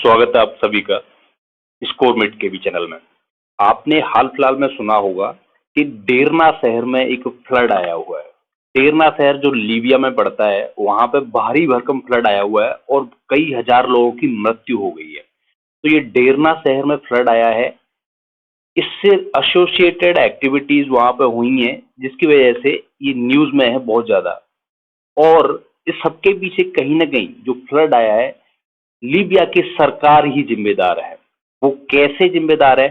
स्वागत है आप सभी का स्कोरमिट के भी चैनल में। आपने हाल फिलहाल में सुना होगा कि डेरना शहर में एक फ्लड आया हुआ है। डेरना शहर जो लीबिया में पड़ता है, वहां पे भारी भरकम फ्लड आया हुआ है और कई हजार लोगों की मृत्यु हो गई है। तो ये डेरना शहर में फ्लड आया है, इससे एसोसिएटेड एक्टिविटीज वहां पे हुई हैं, जिसकी वजह से ये न्यूज में है बहुत ज्यादा। और इस सबके पीछे कहीं ना कहीं जो फ्लड आया है, लीबिया की सरकार ही जिम्मेदार है। वो कैसे जिम्मेदार है,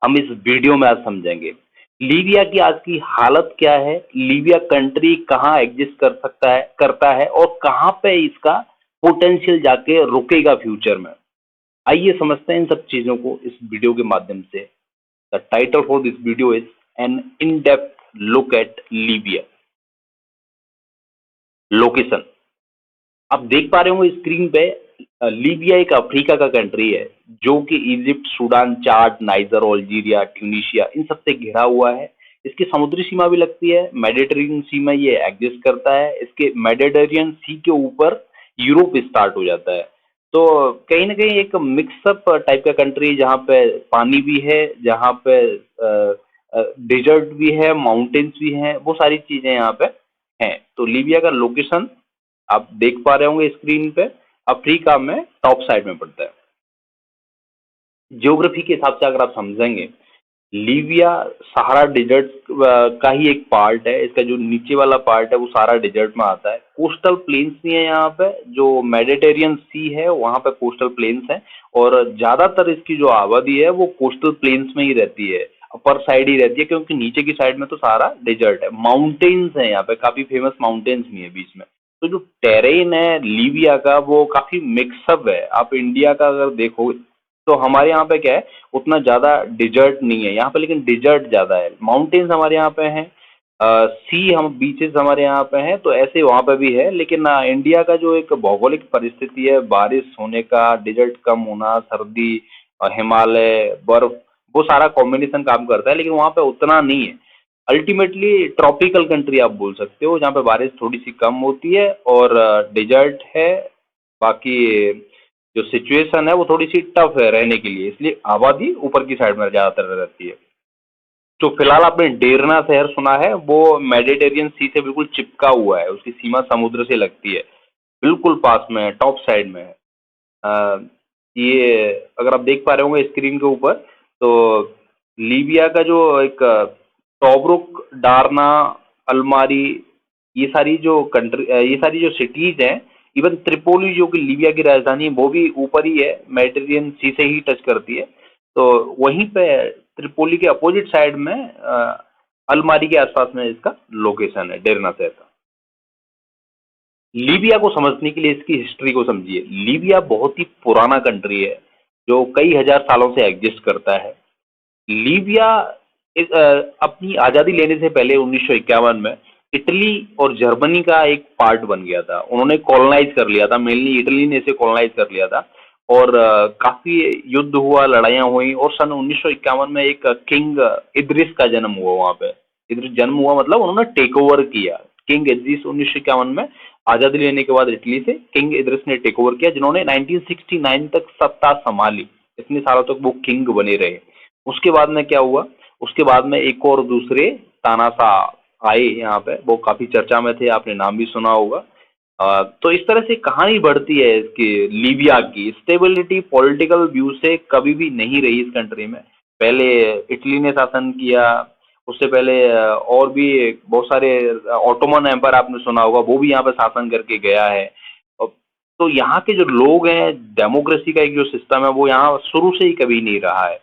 हम इस वीडियो में आज समझेंगे। लीबिया की आज की हालत क्या है, लीबिया कंट्री कहाँ एग्जिस्ट कर सकता है करता है और कहाँ पे इसका पोटेंशियल जाके रुकेगा फ्यूचर में। आइए समझते हैं इन सब चीजों को इस वीडियो के माध्यम से। The title for this video is an in depth look at Libya. Location आप देख पा रहे होंगे स्क्रीन पे। लीबिया एक अफ्रीका का कंट्री है जो कि इजिप्ट, सूडान, चाड, नाइजर, अल्जीरिया, ट्यूनीशिया इन सब से घिरा हुआ है। इसकी समुद्री सीमा भी लगती है, मेडिटेरियन सी में ये एग्जिस्ट करता है। इसके मेडिटेरियन सी के ऊपर यूरोप स्टार्ट हो जाता है। तो कहीं ना कहीं एक मिक्सअप टाइप का कंट्री, जहाँ पे पानी भी है, जहाँ पे डेजर्ट भी है, माउंटेन्स भी हैं, वो सारी चीजें यहाँ पे हैं। तो लीबिया का लोकेशन आप देख पा रहे होंगे स्क्रीन पे, अफ्रीका में टॉप साइड में पड़ता है। ज्योग्राफी के हिसाब से अगर आप समझेंगे, लीबिया सहारा डिजर्ट का ही एक पार्ट है। इसका जो नीचे वाला पार्ट है वो सारा डिजर्ट में आता है। कोस्टल प्लेन्स भी है यहाँ पे, जो मेडिटेरियन सी है वहाँ पे कोस्टल प्लेन्स है और ज्यादातर इसकी जो आबादी है वो कोस्टल प्लेन्स में ही रहती है, अपर साइड ही रहती है, क्योंकि नीचे की साइड में तो सारा डिजर्ट है। माउंटेन्स है यहाँ पे, काफी फेमस माउंटेन्स भी है बीच में। तो जो टेरेन है लीबिया का वो काफी मिक्सअप है। आप इंडिया का अगर देखो तो हमारे यहाँ पे क्या है, उतना ज्यादा डिजर्ट नहीं है यहाँ पे, लेकिन डिजर्ट ज्यादा है। माउंटेन्स हमारे यहाँ पे हैं, सी हम बीचेस हमारे यहाँ पे हैं, तो ऐसे वहाँ पे भी है। लेकिन इंडिया का जो एक भौगोलिक परिस्थिति है, बारिश होने का, डिजर्ट कम होना, सर्दी, हिमालय, बर्फ, वो सारा कॉम्बिनेशन काम करता है, लेकिन वहाँ पे उतना नहीं है। अल्टीमेटली ट्रॉपिकल कंट्री आप बोल सकते हो, जहाँ पे बारिश थोड़ी सी कम होती है और डिजर्ट है। बाकी जो सिचुएशन है वो थोड़ी सी टफ है रहने के लिए, इसलिए आबादी ऊपर की साइड में ज्यादातर रहती है। तो फिलहाल आपने डेरना शहर सुना है, वो मेडिटेरियन सी से बिल्कुल चिपका हुआ है, उसकी सीमा समुद्र से लगती है, बिल्कुल पास में है, टॉप साइड में है। ये अगर आप देख पा रहे होंगे स्क्रीन के ऊपर, तो लीबिया का जो एक टोब्रुक, डारना, अलमारी, ये सारी जो सिटीज हैं, इवन त्रिपोली जो कि लीबिया की राजधानी है, वो भी ऊपर ही है, मेडिटेरियन सी से ही टच करती है। तो वहीं पे त्रिपोली के अपोजिट साइड में अलमारी के आसपास में इसका लोकेशन है, डेरना शहर का। लीबिया को समझने के लिए इसकी हिस्ट्री को समझिए। लीबिया बहुत ही पुराना कंट्री है जो कई हजार सालों से एग्जिस्ट करता है। लीबिया अपनी आज़ादी लेने से पहले 1951 में इटली और जर्मनी का एक पार्ट बन गया था। उन्होंने कॉलोनाइज कर लिया था, मेनली इटली ने इसे कॉलोनाइज कर लिया था और काफ़ी युद्ध हुआ, लड़ाइयाँ हुई और सन 1951 में एक किंग इद्रिस का जन्म हुआ वहाँ पे। इद्रिस जन्म हुआ मतलब उन्होंने टेक ओवर किया। किंग इद्रिस 1951 में आज़ादी लेने के बाद इटली से किंग इद्रिस ने टेक ओवर किया, जिन्होंने 1969 तक सत्ता संभाली। इतने सालों तक वो किंग बने रहे। उसके बाद में क्या हुआ, उसके बाद में एक और दूसरे तानाशाह आए यहाँ पे, वो काफी चर्चा में थे, आपने नाम भी सुना होगा। तो इस तरह से कहानी बढ़ती है इसकी। लीबिया की स्टेबिलिटी पॉलिटिकल व्यू से कभी भी नहीं रही इस कंट्री में। पहले इटली ने शासन किया, उससे पहले और भी बहुत सारे, ऑटोमन एम्पायर आपने सुना होगा, वो भी यहाँ पे शासन करके गया है। तो यहाँ के जो लोग हैं, डेमोक्रेसी का एक जो सिस्टम है वो यहाँ शुरू से ही कभी नहीं रहा है।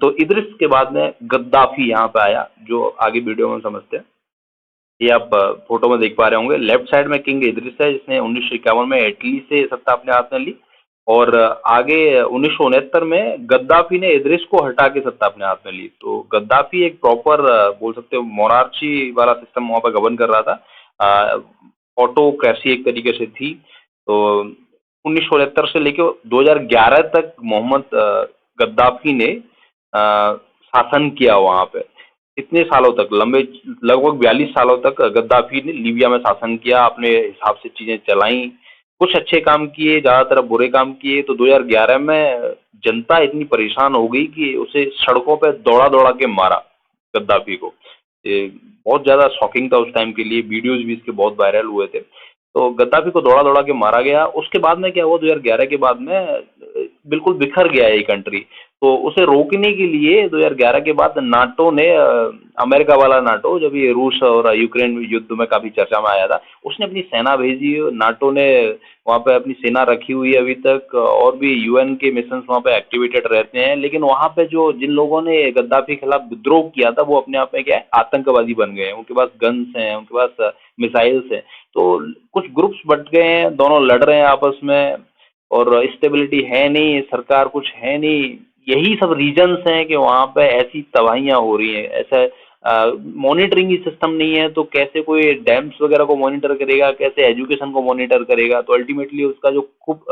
तो इद्रिस के बाद में गद्दाफी यहाँ पे आया, जो आगे वीडियो में समझते हैं। ये आप फोटो में देख पा रहे होंगे, लेफ्ट साइड में किंग इद्रिस है, जिसने 1951 में इटली से सत्ता अपने हाथ में ली और आगे 1969 में गद्दाफी ने इद्रिस को हटा के सत्ता अपने हाथ में ली। तो गद्दाफी एक प्रॉपर बोल सकते हो मोनार्ची वाला सिस्टम वहाँ पर गवर्न कर रहा था, ऑटोक्रेसी एक तरीके से थी। तो 1969 से लेकर 2011 तक मोहम्मद गद्दाफी ने शासन किया वहां पे। इतने सालों तक, लंबे लगभग 42 सालों तक गद्दाफी ने लीबिया में शासन किया, अपने हिसाब से चीजें चलाई कुछ अच्छे काम किए, ज़्यादातर बुरे काम किए। तो 2011 में जनता इतनी परेशान हो गई कि उसे सड़कों पे दौड़ा-दौड़ा के मारा, गद्दाफ़ी को। ये बहुत ज़्यादा शॉकिंग था उस टाइम के लिए, वीडियोज़ भी इसके बहुत वायरल हुए थे। तो गद्दाफ़ी को दौड़ा-दौड़ा के मारा गया। उसके बाद में क्या हुआ, 2011 के बाद में बिल्कुल बिखर गया ये कंट्री। तो उसे रोकने के लिए 2011 के बाद नाटो ने अमेरिका वाला नाटो, जब ये रूस और यूक्रेन युद्ध में काफ़ी चर्चा में आया था, उसने अपनी सेना भेजी। नाटो ने वहाँ पे अपनी सेना रखी हुई है अभी तक, और भी यूएन के मिशंस वहाँ पे एक्टिवेटेड रहते हैं। लेकिन वहाँ पे जो जिन लोगों ने गद्दाफी के खिलाफ विद्रोह किया था, वो अपने आप में क्या है, आतंकवादी बन गए हैं। उनके पास गन्स हैं, उनके पास मिसाइल्स हैं। तो कुछ ग्रुप्स बट गए हैं, दोनों लड़ रहे हैं आपस में, और स्टेबिलिटी है नहीं, सरकार कुछ है नहीं। यही सब रीजंस हैं कि वहाँ पे ऐसी तबाहियाँ हो रही हैं। ऐसा मॉनिटरिंग ही सिस्टम नहीं है, तो कैसे कोई डैम्स वगैरह को मॉनिटर करेगा, कैसे एजुकेशन को मॉनिटर करेगा। तो अल्टीमेटली उसका जो खूब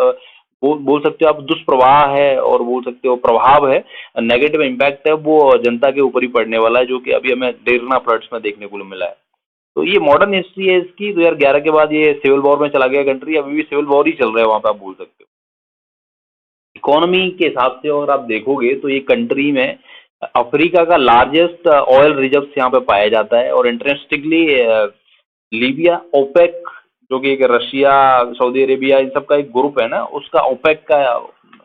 बोल सकते हो आप दुष्प्रभाव है, और बोल सकते हो प्रभाव है, नेगेटिव इम्पैक्ट है, वो जनता के ऊपर ही पड़ने वाला है, जो कि अभी हमें डेरना फ्लड्स में देखने को मिला है। तो ये मॉडर्न हिस्ट्री है इसकी। 2011 के बाद ये सिविल वॉर में चला गया कंट्री, अभी भी सिविल वॉर ही चल रहा है वहाँ पे, आप बोल सकते हो। इकोनॉमी के हिसाब से और आप देखोगे तो ये कंट्री में अफ्रीका का लार्जेस्ट ऑयल रिजर्व यहाँ पे पाया जाता है। और इंटरेस्टिंगली लीबिया ओपेक, जो कि एक रशिया, सऊदी अरेबिया, इन सब का एक ग्रुप है ना, उसका ओपेक का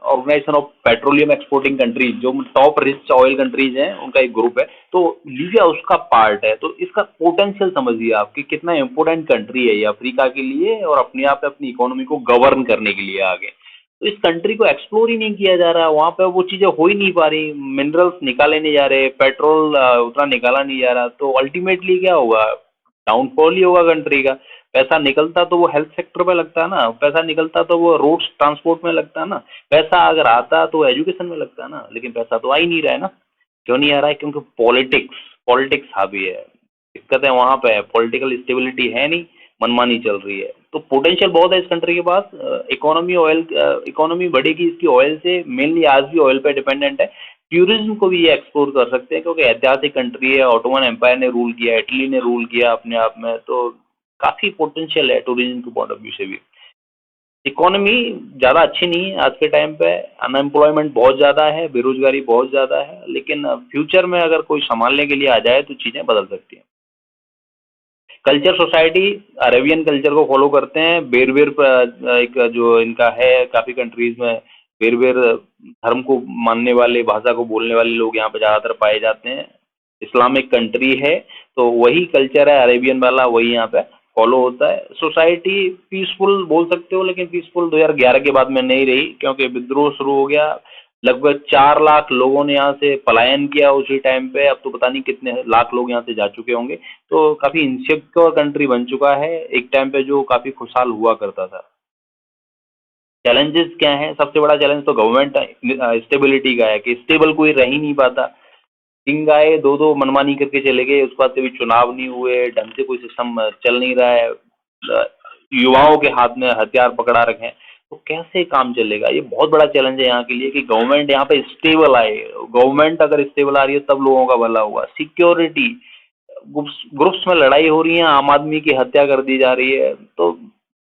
organisation of petroleum exporting countries, जो टॉप रिच ऑयल कंट्रीज हैं, उनका एक ग्रुप है। तो लीबिया उसका पार्ट है। तो इसका पोटेंशियल समझिए आप कि कितना इंपॉर्टेंट कंट्री है ये अफ्रीका के लिए, और अपने आप अपनी इकोनॉमी को गवर्न करने के लिए आगे। तो इस कंट्री को एक्सप्लोर ही नहीं किया जा रहा, वहाँ पे वो चीज़ें हो ही नहीं पा रही, मिनरल्स निकाले नहीं जा रहे, पेट्रोल उतना निकाला नहीं जा रहा। तो अल्टीमेटली क्या होगा, डाउनफॉल ही होगा कंट्री का। पैसा निकलता तो वो हेल्थ सेक्टर में लगता है ना, पैसा निकलता तो वो रोड्स ट्रांसपोर्ट में लगता है ना, पैसा अगर आता तो एजुकेशन में लगता है ना, लेकिन पैसा तो आ ही नहीं रहा है ना। क्यों नहीं आ रहा है? क्योंकि पॉलिटिक्स पॉलिटिक्स हावी है। दिक्कतें वहाँ पे है, पॉलिटिकल स्टेबिलिटी है नहीं, मनमानी चल रही है। तो पोटेंशियल बहुत है इस कंट्री के पास। इकोनॉमी बढ़ेगी इसकी ऑयल से, मेनली आज भी ऑयल पे डिपेंडेंट है। टूरिज्म को भी ये एक्सप्लोर कर सकते हैं, क्योंकि ऐतिहासिक कंट्री है, ऑटोमन एम्पायर ने रूल किया, इटली ने रूल किया अपने आप में। तो काफ़ी पोटेंशियल है टूरिज्म के पॉइंट ऑफ व्यू से भी। इकोनॉमी ज़्यादा अच्छी नहीं है आज के टाइम पे, अनएम्प्लॉयमेंट बहुत ज़्यादा है, बेरोजगारी बहुत ज़्यादा है। लेकिन फ्यूचर में अगर कोई संभालने के लिए आ जाए तो चीज़ें बदल सकती हैं। कल्चर सोसाइटी अरेबियन कल्चर को फॉलो करते हैं। बेरवेर एक जो इनका है काफ़ी कंट्रीज में, बेरवेर धर्म को मानने वाले, भाषा को बोलने वाले लोग यहाँ पे ज़्यादातर पाए जाते हैं। इस्लामिक कंट्री है, तो वही कल्चर है अरेबियन वाला, वही यहाँ पे फॉलो होता है। सोसाइटी पीसफुल बोल सकते हो, लेकिन पीसफुल 2011 के बाद में नहीं रही, क्योंकि विद्रोह शुरू हो गया। लगभग 4 लाख लोगों ने यहाँ से पलायन किया उसी टाइम पे। अब तो पता नहीं कितने लाख लोग यहाँ से जा चुके होंगे। तो काफ़ी इनसिक्योर कंट्री बन चुका है एक टाइम पे, जो काफ़ी खुशहाल हुआ करता था। चैलेंजेस क्या हैं? सबसे बड़ा चैलेंज तो गवर्नमेंट स्टेबिलिटी का है, कि स्टेबल कोई रह ही नहीं पाता। किंग आए, दो दो मनमानी करके चले गए, उसके बाद कभी चुनाव नहीं हुए, ढंग से कोई सिस्टम चल नहीं रहा है, युवाओं के हाथ में हथियार पकड़ा रखे हैं। तो कैसे काम चलेगा? ये बहुत बड़ा चैलेंज है यहाँ के लिए, कि गवर्नमेंट यहाँ पे स्टेबल आए। गवर्नमेंट अगर स्टेबल आ रही है तब लोगों का भला होगा। सिक्योरिटी, ग्रुप्स में लड़ाई हो रही है, आम आदमी की हत्या कर दी जा रही है, तो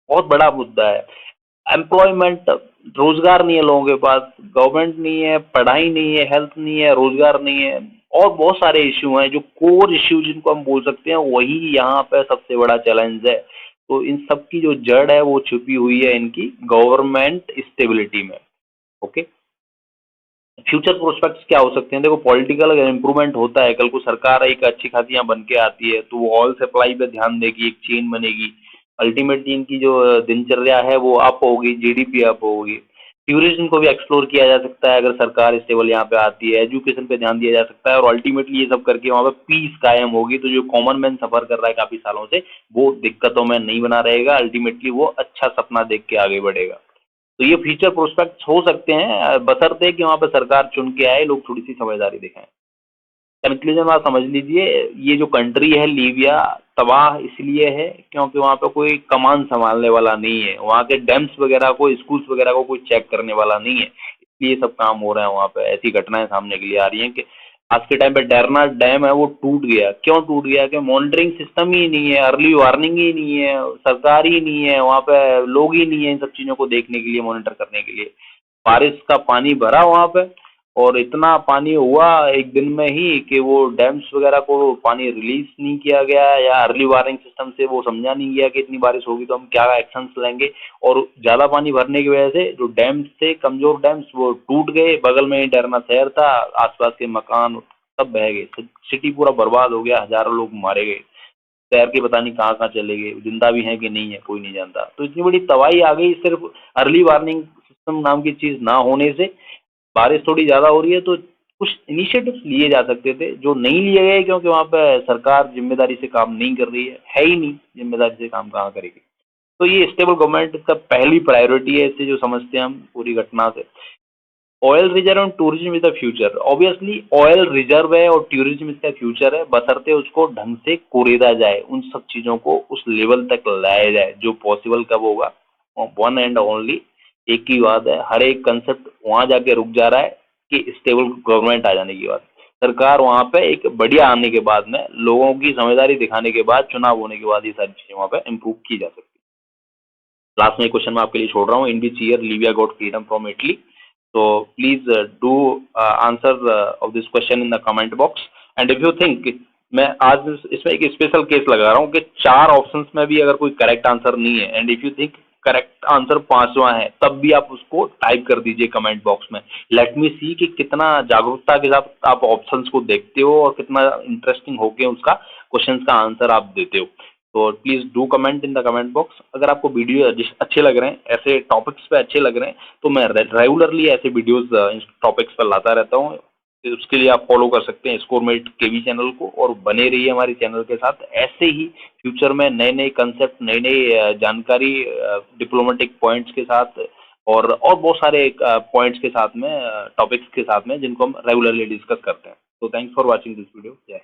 बहुत बड़ा मुद्दा है। एम्प्लॉयमेंट, रोजगार नहीं है लोगों के पास, गवर्नमेंट नहीं है, पढ़ाई नहीं है, हेल्थ नहीं है, रोजगार नहीं है, और बहुत सारे इश्यू हैं जो कोर इश्यू जिनको हम बोल सकते हैं, वही यहाँ पे सबसे बड़ा चैलेंज है। तो इन सब की जो जड़ है वो छुपी हुई है इनकी गवर्नमेंट स्टेबिलिटी में। ओके, फ्यूचर प्रोस्पेक्ट्स क्या हो सकते हैं? देखो, पॉलिटिकल अगर इम्प्रूवमेंट होता है, कल को सरकार एक अच्छी खासी यहाँ बन के आती है, तो वो ऑयल सप्लाई पे ध्यान देगी, एक चेन बनेगी। अल्टीमेटली इनकी जो दिनचर्या है वो अप होगी, जीडीपी अप होगी। टूरिज्म को भी एक्सप्लोर किया जा सकता है अगर सरकार स्टेबल यहाँ पे आती है। एजुकेशन पे ध्यान दिया जा सकता है, और अल्टीमेटली ये सब करके वहाँ पे पीस कायम होगी। तो जो कॉमन मैन सफर कर रहा है काफी सालों से, वो दिक्कतों में नहीं बना रहेगा। अल्टीमेटली वो अच्छा सपना देख के आगे बढ़ेगा। तो ये फ्यूचर प्रोस्पेक्ट्स हो सकते हैं, बशर्ते कि वहाँ पे सरकार चुन के आए, लोग थोड़ी सी समझदारी दिखाएं। कंक्लूजन आप समझ लीजिए, ये जो कंट्री है लीबिया, तबाह इसलिए है क्योंकि वहाँ पे कोई कमान संभालने वाला नहीं है, वहाँ के डैम्स वगैरह को, स्कूल्स वगैरह को कोई चेक करने वाला नहीं है, इसलिए सब काम हो रहा है वहाँ पे। ऐसी घटनाएं सामने के लिए आ रही हैं कि आज के टाइम पे डरना डैम है वो टूट गया। क्यों टूट गया? कि मॉनिटरिंग सिस्टम ही नहीं है, अर्ली वार्निंग ही नहीं है, सरकार ही नहीं है, वहाँ पे लोग ही नहीं है इन सब चीज़ों को देखने के लिए, मॉनिटर करने के लिए। बारिश का पानी भरा वहाँ पे, और इतना पानी हुआ एक दिन में ही कि वो डैम्स वगैरह को पानी रिलीज नहीं किया गया, या अर्ली वार्निंग सिस्टम से वो समझा नहीं गया कि इतनी बारिश होगी तो हम क्या एक्शंस लेंगे। और ज़्यादा पानी भरने की वजह से जो डैम्स थे, कमज़ोर डैम्स, वो टूट गए। बगल में ही डरना शहर था, आसपास के मकान सब बह गए, सिटी पूरा बर्बाद हो गया, हज़ारों लोग मारे गए। शहर के पता नहीं कहाँ-कहाँ चले गए, जिंदा भी हैं कि नहीं है कोई नहीं जानता। तो इतनी बड़ी तबाही आ गई सिर्फ अर्ली वार्निंग सिस्टम नाम की चीज़ ना होने से। बारिश थोड़ी ज़्यादा हो रही है तो कुछ इनिशिएटिव्स लिए जा सकते थे, जो नहीं लिए गए, क्योंकि वहाँ पे सरकार जिम्मेदारी से काम नहीं कर रही है ही नहीं, जिम्मेदारी से काम कहाँ करेगी। तो ये स्टेबल गवर्नमेंट का पहली प्रायोरिटी है, इससे जो समझते हैं हम पूरी घटना से। Oil reserve and tourism is the future. Obviously oil reserve है और टूरिज्म इसका फ्यूचर है, बशर्ते उसको ढंग से कुरेदा जाए, उन सब चीज़ों को उस लेवल तक लाया जाए जो पॉसिबल कब होगा। वन एंड ओनली एक ही बात है, हर एक कंसेप्ट वहाँ जाके रुक जा रहा है कि स्टेबल गवर्नमेंट आ जाने की बात। सरकार वहाँ पे एक बढ़िया आने के बाद में, लोगों की समझदारी दिखाने के बाद, चुनाव होने के बाद ये सारी चीज़ें वहाँ पे इम्प्रूव की जा सकती है। लास्ट में एक क्वेश्चन मैं आपके लिए छोड़ रहा हूँ, in which year Libya got freedom from Italy? So please do answer of this question in the comment box. And if you think, मैं आज इसमें एक स्पेशल केस लगा रहा हूँ कि 4 ऑप्शंस में भी अगर कोई करेक्ट आंसर नहीं है, and if you think correct answer 5वां है, तब भी आप उसको टाइप कर दीजिए कमेंट बॉक्स में। लेट मी सी कि कितना जागरूकता के साथ आप ऑप्शंस को देखते हो और कितना इंटरेस्टिंग होके उसका क्वेश्चंस का आंसर आप देते हो। तो please do comment in the comment box. अगर आपको वीडियो अच्छे लग रहे हैं, ऐसे टॉपिक्स पे अच्छे लग रहे हैं, तो मैं रेगुलरली ऐसे वीडियोस इन टॉपिक्स पर लाता रहता हूँ। तो उसके लिए आप फॉलो कर सकते हैं स्कोरमेट केवी चैनल को, और बने रहिए हमारे चैनल के साथ। ऐसे ही फ्यूचर में नए नए कंसेप्ट, नई नई जानकारी, डिप्लोमेटिक पॉइंट्स के साथ, और बहुत सारे पॉइंट्स के साथ में, टॉपिक्स के साथ में, जिनको हम रेगुलरली डिस्कस करते हैं। तो thanks for watching this video. जय